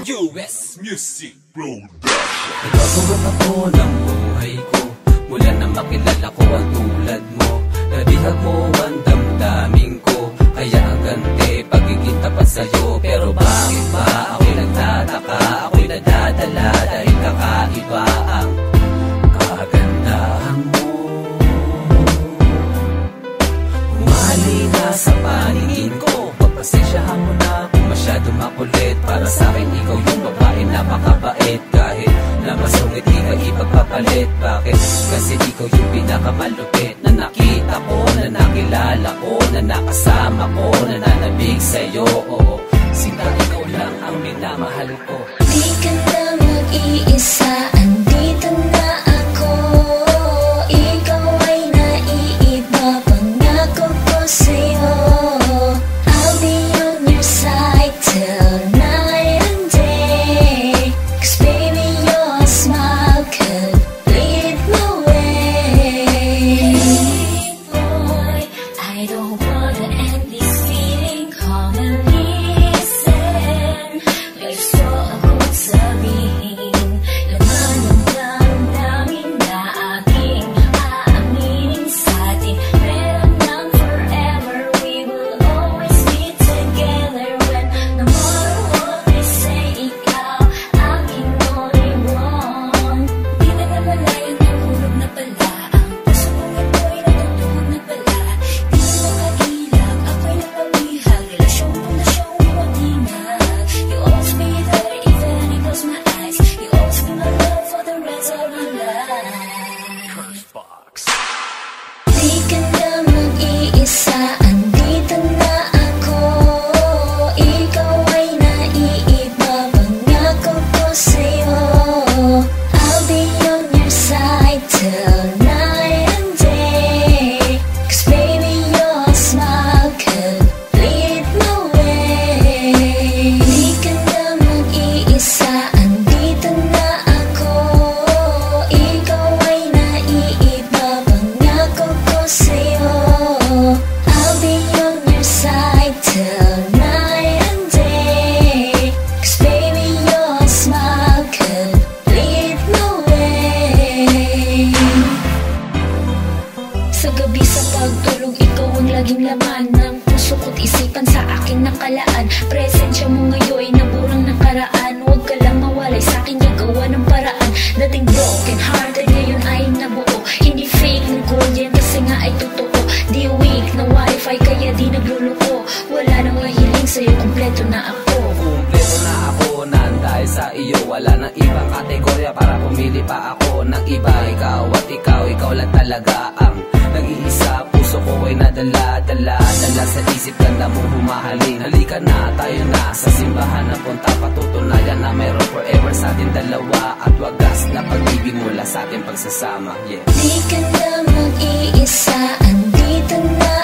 US Music Production. Nagkakaroon ako ng buhay ko mula na makilala ko ang tulad mo. Nabihag mo ang damdamin ko, kaya ang ganti pagiging tapat sa'yo. Pero bakit ba ako'y nagtataka, ako'y nadadala dahil kakaiba ang kagandahan mo. Humalina sa paningin ko, pagpasensyahan mo na kung masyadong makulit. Para sa'kin ikaw yung babae na makabait, kahit na masungit di ka ipagpapalit. Bakit? Kasi ikaw yung pinakamalupit na nakita ko, na nakilala ko, na nakasama ko, na nanabig sa'yo. Oo, sinta ikaw lang ang minamahal ko. Di ka na mag-iisa, andito na ako. Ikaw ay naiiba, pangako ko sa'yo. I'll be on your side till night and day. 'Cause baby your smile could lead my way. Boy, I don't wanna end this feeling, come and listen. May gusto akong sabihin, laman ng damdamin na aking aaminin sa'tin. Meron ng forever, we will always be together. When no matter what they say, ikaw aking only one. Di na namalayan, nahulog na pala ang puso kong ito'y natutulog na pala. Di na nakailag, ako'y napabihag, relasyong pundasyong iwatinag. You always be there even I close my eyes. You always be my love for the rest of my life. Di ka na mag-iisa, andito na ako. Ikaw ay naiiba, pangako ko sa'yo. I'll be on your side till night and day. 'Cause baby your smile could lead my way. Di ka na mag-iisa, andito na ako. Ikaw ay naiiba, pangako ko sa'yo. I'll be on your side till night and day. 'Cause baby your smile could lead my way. Sa gabi sa pagtulog, ikaw ang laging laman ng puso ko't isipan sa aking nakalaan. Presensya mo ngayon, naburang nakaraan. Huwag ka lang mawalay sa akin, gagawa ng paraan. Dating broken hearted, ngayon ay nabuo. Hindi fake ng gold yan, kasi nga ay totoo. Di weak na wifi, kaya di nagluloko. Wala nang mahiling sa'yo, kumpleto na ako. Kumpleto na ako, naan dahil sa iyo. Wala nang ibang kategorya para pumili pa ako ng iba. Ikaw at ikaw lang talaga ang nag-iisa. Puso ko ay nadala sa isip, ganda mong humahalin. Halika na, tayo na sa simbahan na punta. Patutunayan na mayroon forever sa ating dalawa. At wagas na pag-ibig mula sa ating pagsasama. Yeah. Di ka na mag-iisa, andito na